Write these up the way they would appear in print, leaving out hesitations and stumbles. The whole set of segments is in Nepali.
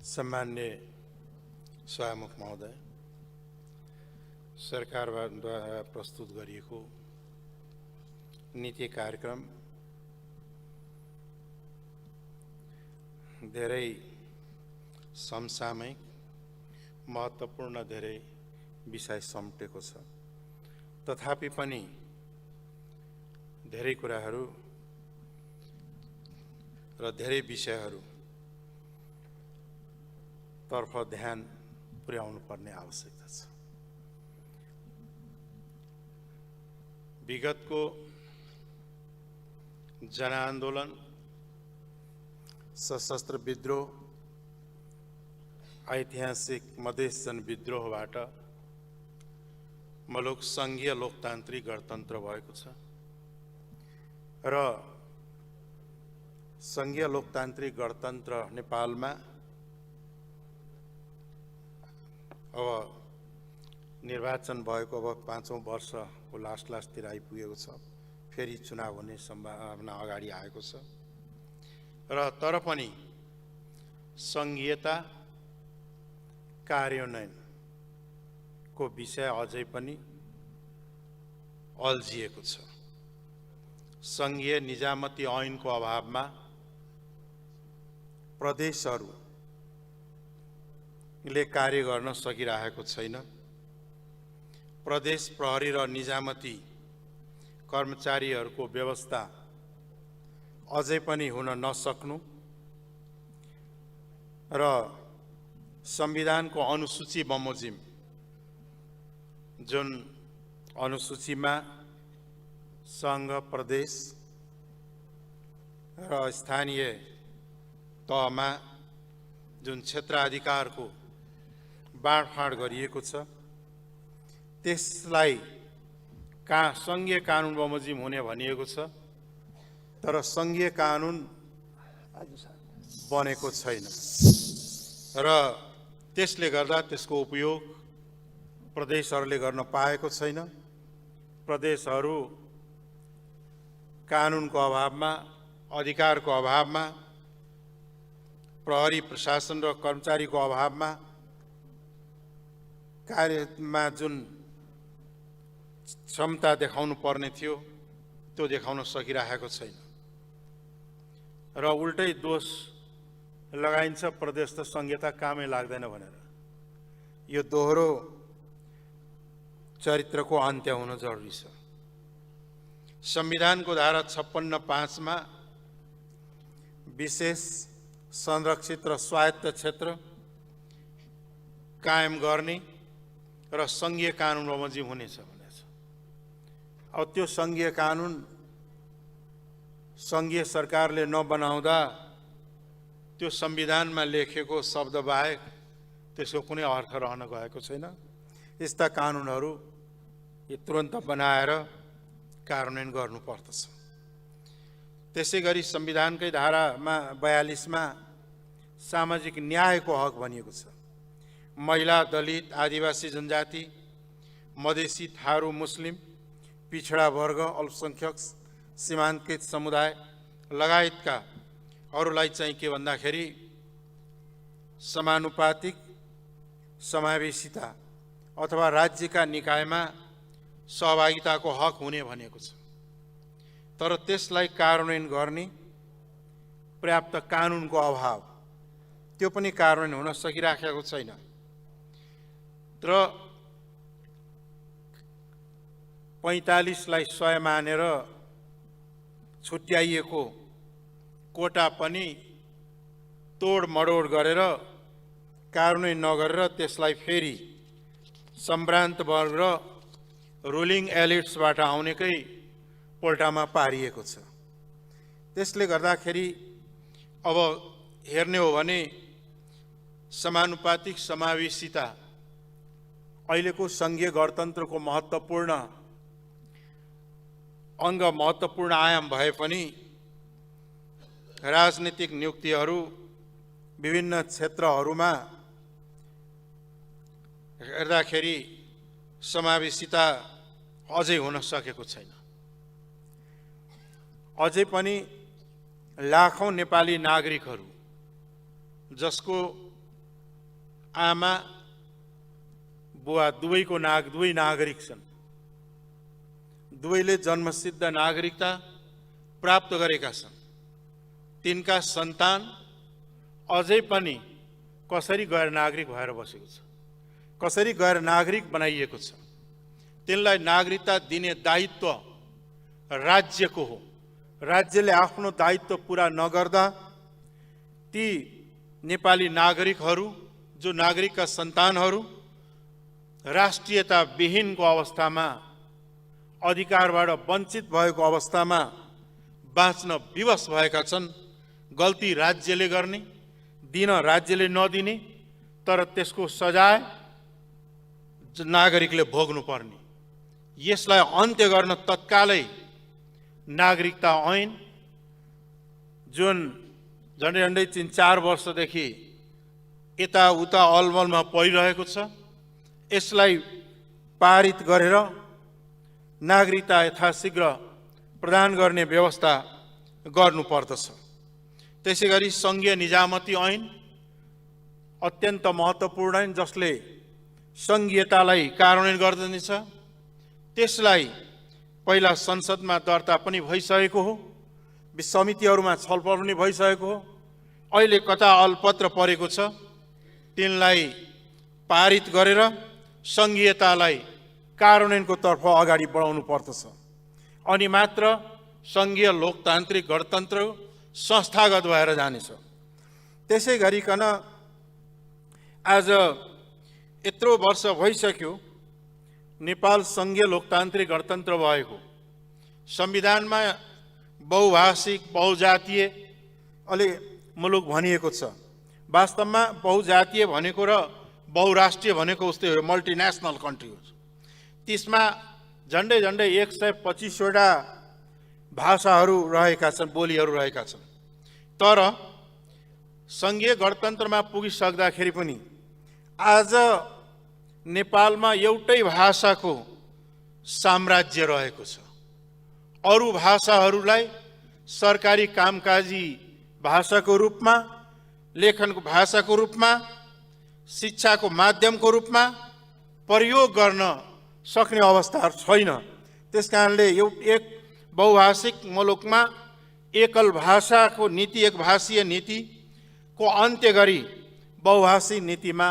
सम्मान्य सभामुख महोदय, सरकारद्वारा प्रस्तुत गरिएको नीति कार्यक्रम धेरै समसामयिक महत्त्वपूर्ण धेरै विषय समेटेको छ। तथापि पनि धेरै कुराहरू र धेरै विषयहरू तर्फ ध्यान पुर्याउनु पर्ने आवश्यकता छ। विगतको जनआन्दोलन, सशस्त्र विद्रोह, ऐतिहासिक मधेस जनविद्रोहबाट मुलुक संघीय लोकतान्त्रिक गणतन्त्र भएको छ र संघीय लोकतान्त्रिक गणतन्त्र नेपालमा अब निर्वाचन भएको अब 5औं वर्षको लास्टतिर आइपुगेको छ। फेरि चुनाव हुने सम्भावना अगाडि आएको छ र तर पनि संघीयता कार्यान्वयनको विषय अझै पनि अल्झिएको छ। संघीय निजामती ऐनको अभावमा प्रदेशहरूले कार्य गर्न सकिरहेको छैन। प्रदेश प्रहरी र निजामती कर्मचारीहरूको व्यवस्था अझै पनि हुन नसक्नु र संविधानको अनुसूची बमोजिम जुन अनुसूचीमा संघ, प्रदेश र स्थानीय तहमा जुन क्षेत्राधिकारको बाँडफाँड गरिएको छ, त्यसलाई संघीय कानुन बमोजिम हुने भनिएको छ, तर संघीय कानुन बनेको छैन र त्यसले गर्दा त्यसको उपयोग प्रदेशहरूले गर्न पाएको छैन। प्रदेशहरू कानुनको अभावमा, अधिकारको अभावमा, प्रहरी प्रशासन र कर्मचारीको अभावमा कार्यमा जुन क्षमता देखाउनु पर्ने थियो त्यो देखाउन सकिरहेको छैन र उल्टै दोष लगाइन्छ प्रदेश त संघीयता कामै लाग्दैन भनेर। यो दोहोरो चरित्रको अन्त्य हुन जरुरी छ। संविधानको धारा 56(5) मा विशेष संरक्षित र स्वायत्त क्षेत्र कायम गर्ने र संघीय कानुन बमोजिम हुनेछ भनेछ। अब त्यो संघीय कानुन संघीय सरकारले नबनाउँदा त्यो संविधानमा लेखेको शब्द बाहेक त्यसको कुनै अर्थ रहन गएको छैन। यस्ता कानुनहरू तुरन्त बनाएर कार्यान्वयन गर्नुपर्दछ। त्यसैगरी संविधानकै धारामा 42 मा सामाजिक न्यायको हक भनिएको छ। महिला, दलित, आदिवासी जनजाति, मधेसी, थारू, मुस्लिम, पिछडा वर्ग, अल्पसंख्यक, सीमान्तकृत समुदाय लगायतका अरूलाई चाहिँ के भन्दाखेरि समानुपातिक समावेशिता अथवा राज्यका निकायमा सहभागिताको हक हुने भनेको छ। तर त्यसलाई कार्यान्वयन गर्ने पर्याप्त कानुनको अभाव, त्यो पनि कार्यान्वयन हुन सकिराखेको छैन र 45 लाई 100 मानेर छुट्याइएको कोटा पनि तोड मडोड गरेर कार्यान्वयन नगरेर त्यसलाई फेरि सम्भ्रान्त वर्ग र रुलिङ एलिट्सबाट आउनेकै पोल्टामा पारिएको छ। त्यसले गर्दाखेरि अब हेर्ने हो भने समानुपातिक समावेशिता अहिलेको संघीय गणतन्त्रको महत्त्वपूर्ण अङ्ग, महत्त्वपूर्ण आयाम भए पनि राजनीतिक नियुक्तिहरू विभिन्न क्षेत्रहरूमा हेर्दाखेरि समावेशिता अझै हुन सकेको छैन। अझै पनि लाखौं नेपाली नागरिकहरू जसको आमा बुवा दुवै नागरिक छन्। दुवैले जन्मसिद्ध नागरिकता प्राप्त गरेका छन्। तिनका सन्तान अझै पनि कसरी गैर नागरिक भएर बसेको छ, कसरी गैर नागरिक बनाइएको छ। तिनलाई नागरिकता दिने दायित्व राज्यको हो। राज्यले आफ्नो दायित्व पूरा नगर्दा ती नेपाली नागरिकहरू, जो नागरिकका सन्तानहरू राष्ट्रियता विहीनको अवस्थामा, अधिकारबाट वञ्चित भएको अवस्थामा बाँच्न विवश भएका छन्। गल्ती राज्यले गर्ने, दिन राज्यले नदिने, तर त्यसको सजाय नागरिकले भोग्नु पर्ने। यसलाई अन्त्य गर्न तत्कालै नागरिकता ऐन, जुन झन्डै 3-4 वर्षदेखि यताउता अलमलमा परिरहेको छ, यसलाई पारित गरेर नागरिकता यथाशीघ्र प्रदान गर्ने व्यवस्था गर्नुपर्दछ। त्यसैगरी सङ्घीय निजामती ऐन अत्यन्त महत्त्वपूर्ण ऐन, जसले सङ्घीयतालाई कार्यान्वयन गर्दछ। त्यसलाई पहिला संसदमा दर्ता पनि भइसकेको हो, समितिहरूमा छलफल पनि भइसकेको हो। अहिले कता अलपत्र परेको छ, तिनलाई पारित गरेर सङ्घीयतालाई कार्यान्वयनको तर्फ अगाडि बढाउनु पर्दछ। अनि मात्र सङ्घीय लोकतान्त्रिक गणतन्त्र संस्थागत भएर जानेछ। त्यसै गरिकन आज यत्रो वर्ष भइसक्यो नेपाल सङ्घीय लोकतान्त्रिक गणतन्त्र भएको। संविधानमा बहुभाषिक बहुजातीय मुलुक भनिएको छ। वास्तवमा बहुजातीय भनेको र बहुराष्ट्रिय भनेको उस्तै हो, मल्टिनेसनल कन्ट्री हो। त्यसमा झन्डै 125वटा भाषाहरू रहेका छन्, बोलीहरू रहेका छन्। तर सङ्घीय गणतन्त्रमा पुगिसक्दाखेरि पनि आज नेपालमा एउटै भाषाको साम्राज्य रहेको छ। अरू भाषाहरूलाई सरकारी कामकाजी भाषाको रूपमा, लेखनको भाषाको रूपमा, शिक्षाको माध्यमको रूपमा प्रयोग गर्न सक्ने अवस्थाहरू छैन। त्यसकारणले एक बहुभाषिक मुलुकमा एकल भाषाको नीति, एक भाषीय नीतिको अन्त्य गरी बहुभाषी नीतिमा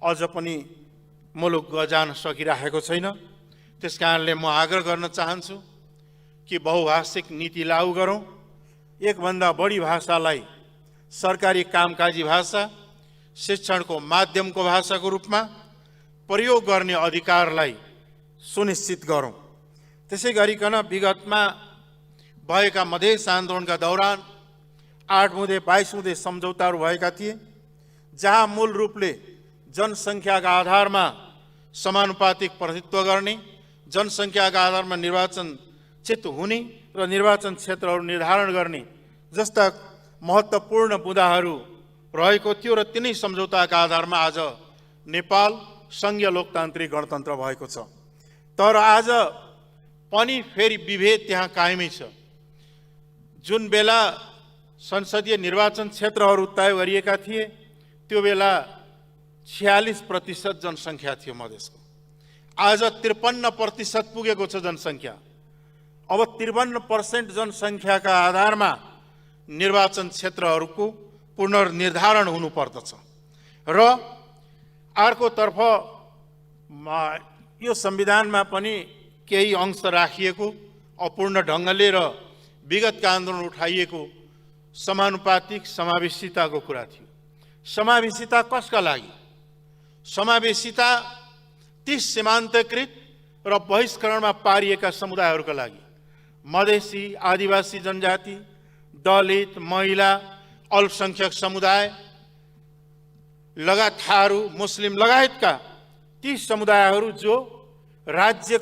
अझ पनि मुलुक जान सकिरहेको छैन। त्यसकारणले म आग्रह गर्न चाहन्छु कि बहुभाषिक नीति लागू गरौँ। एकभन्दा बढी भाषालाई सरकारी कामकाजी भाषा, शिक्षणको माध्यमको भाषाको रूपमा प्रयोग गर्ने अधिकारलाई सुनिश्चित गरौँ। त्यसै गरिकन विगतमा भएका मधेस आन्दोलनका दौरान 8 बुँदे 22 बुँदे सम्झौताहरू भएका थिए, जहाँ मूल रूपले जनसङ्ख्याका आधारमा समानुपातिक प्रतिनिधित्व गर्ने, जनसङ्ख्याका आधारमा निर्वाचन चित हुने र निर्वाचन क्षेत्रहरू निर्धारण गर्ने जस्ता महत्त्वपूर्ण बुँदाहरू रहेको थियो। र तिनै सम्झौताका आधारमा आज नेपाल सङ्घीय लोकतान्त्रिक गणतन्त्र भएको छ। तर आज पनि फेरि विभेद त्यहाँ कायमै छ। जुन बेला संसदीय निर्वाचन क्षेत्रहरू तय गरिएका थिए, त्यो बेला 46% जनसङ्ख्या थियो मधेसको। आज 53% पुगेको छ जनसङ्ख्या। अब 53% जनसङ्ख्याका आधारमा निर्वाचन क्षेत्रहरूको पुनर्निर्धारण हुनुपर्दछ। र अर्कोतर्फ यो संविधानमा पनि केही अंश राखिएको अपूर्ण ढङ्गले र विगतका आन्दोलन उठाइएको समानुपातिक समावेशिताको कुरा थियो। समावेशिता कसका लागि? समावेशिता ती सीमान्तकृत र बहिष्करणमा पारिएका समुदायहरूका लागि, मधेसी, आदिवासी जनजाति, दलित, महिला, अल्पसङ्ख्यक समुदाय लगायत थारू, मुस्लिम लगायतका ती समुदायहरू जो राज्यले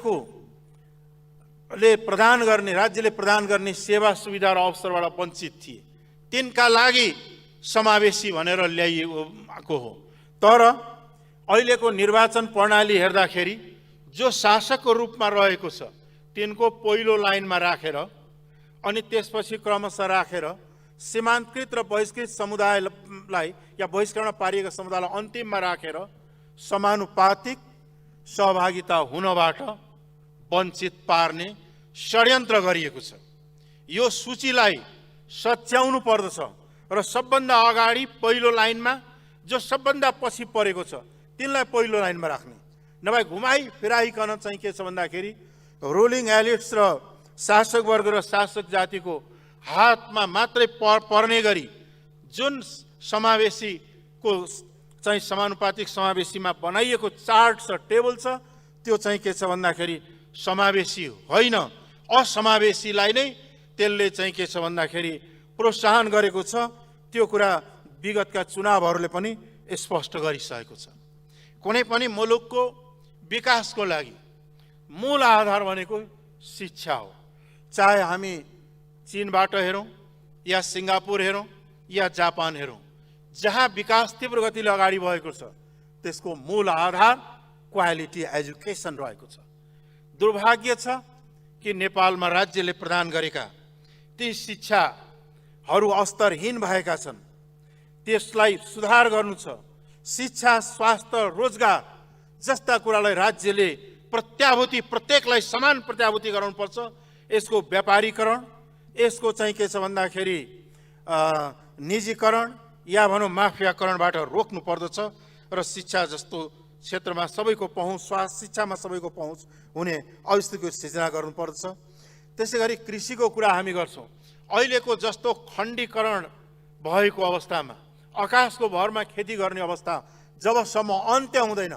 प्रदान गर्ने सेवा सुविधा र अवसरबाट वञ्चित थिए, तिनका लागि समावेशी भनेर ल्याइएको हो। तर अहिलेको निर्वाचन प्रणाली हेर्दाखेरि जो शासकको रूपमा रहेको छ, तिनको पहिलो लाइनमा राखेर अनि त्यसपछि क्रमशः राखेर सीमान्तकृत र बहिष्कृत समुदायलाई या बहिष्करण पारिएका समुदायलाई अन्तिममा राखेर समानुपातिक सहभागिता हुनबाट वञ्चित पार्ने षड्यन्त्र गरिएको छ। यो सूचीलाई सच्याउनु पर्दछ र सबभन्दा अगाडि पहिलो लाइनमा जो सबभन्दा पछि परेको छ तिनलाई पहिलो लाइनमा राख्ने, नभए घुमाई फिराइकन चाहिँ के छ भन्दाखेरि रुलिङ एलिट्स र शासक वर्ग र शासक जातिको हातमा मात्रै पर्ने गरी जुन समावेशीको चाहिँ समानुपातिक समावेशीमा बनाइएको चार्ट छ, टेबल छ, त्यो चाहिँ के छ भन्दाखेरि समावेशी होइन, असमावेशीलाई नै त्यसले चाहिँ के छ भन्दाखेरि प्रोत्साहन गरेको छ। त्यो कुरा विगतका चुनावहरूले पनि स्पष्ट गरिसकेको छ। कुनै पनि मुलुकको विकासको लागि मूल आधार भनेको शिक्षा हो। चाहे हामी चीनबाट हेरौँ या सिङ्गापुर हेरौँ या जापान हेरौँ, जहाँ विकास तीव्र गतिले अगाडि भएको छ त्यसको मूल आधार क्वालिटी एजुकेसन रहेको छ। दुर्भाग्य छ कि नेपालमा राज्यले प्रदान गरेका ती शिक्षाहरू स्तरहीन भएका छन्। त्यसलाई सुधार गर्नु छ। शिक्षा, स्वास्थ्य, रोजगार जस्ता कुरालाई राज्यले प्रत्याभूति, प्रत्येकलाई समान प्रत्याभूति गराउनुपर्छ। यसको व्यापारीकरण, यसको चाहिँ के छ भन्दाखेरि निजीकरण या भनौँ माफियाकरणबाट रोक्नु पर्दछ र शिक्षा जस्तो क्षेत्रमा सबैको पहुँच, स्वास्थ्य, शिक्षामा सबैको पहुँच हुने अवस्थाको सिर्जना गर्नुपर्दछ। त्यसै गरी कृषिको कुरा हामी गर्छौँ। अहिलेको जस्तो खण्डीकरण भएको अवस्थामा, आकाशको भरमा खेती गर्ने अवस्था जबसम्म अन्त्य हुँदैन,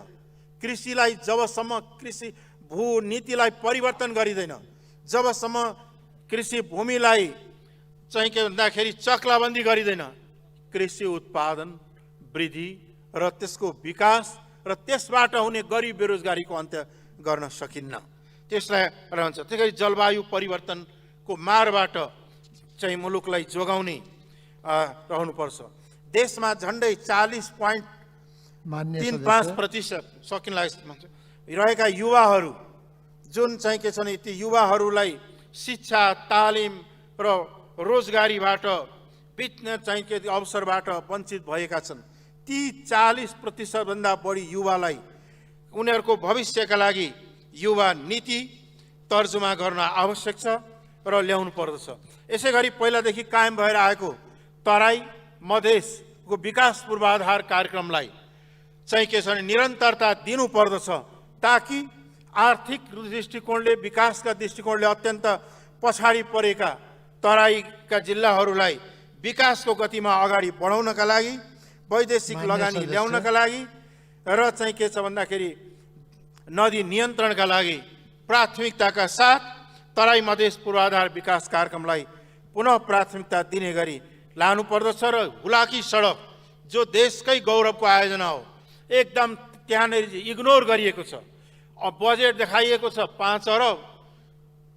कृषिलाई जबसम्म कृषि भू नीतिलाई परिवर्तन गरिँदैन, जबसम्म कृषि भूमिलाई चाहिँ के भन्दाखेरि चक्लाबन्दी गरिँदैन, कृषि उत्पादन वृद्धि र त्यसको विकास र त्यसबाट हुने गरिब बेरोजगारीको अन्त्य गर्न सकिन्न। त्यसलाई रहन्छ। त्यसै गरी जलवायु परिवर्तनको मारबाट चाहिँ मुलुकलाई जोगाउने रहनुपर्छ। देशमा झन्डै 40.35% सकिनलाई रहेका युवाहरू जुन चाहिँ के छन्, ती युवाहरूलाई शिक्षा, तालिम र रोजगारीबाट चाहिँ के अवसरबाट वञ्चित भएका छन्। ती 40% भन्दा बढी युवालाई उनीहरूको भविष्यका लागि युवा नीति तर्जुमा गर्न आवश्यक छ र ल्याउनु पर्दछ। यसै गरी पहिलादेखि कायम भएर आएको तराई मधेसको विकास पूर्वाधार कार्यक्रमलाई चाहिँ के छ भने निरन्तरता दिनु पर्दछ, ताकि आर्थिक दृष्टिकोणले, विकासका दृष्टिकोणले अत्यन्त पछाडि परेका तराईका जिल्लाहरूलाई विकासको गतिमा अगाडि बढाउनका लागि, वैदेशिक लगानी ल्याउनका लागि र चाहिँ के छ भन्दाखेरि नदी नियन्त्रणका लागि प्राथमिकताका साथ तराई मधेस पूर्वाधार विकास कार्यक्रमलाई पुनः प्राथमिकता दिने गरी लानु पर्दछ। र हुलाकी सडक जो देशकै गौरवको आयोजना हो, एकदम त्यहाँनिर इग्नोर गरिएको छ। अब बजेट देखाइएको छ 5 अरब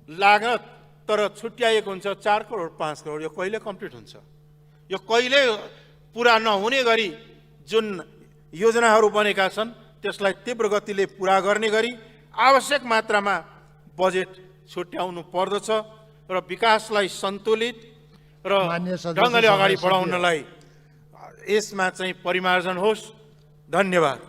लागत, तर छुट्याइएको हुन्छ 4 करोड 5 करोड। यो कहिले कम्प्लिट हुन्छ? यो कहिले पुरा नहुने गरी जुन योजनाहरू बनेका छन् त्यसलाई तीव्र गतिले पुरा गर्ने गरी आवश्यक मात्रामा बजेट छुट्याउनु पर्दछ र विकासलाई सन्तुलित र ढङ्गले अगाडि बढाउनलाई यसमा चाहिँ परिमार्जन होस्। धन्यवाद।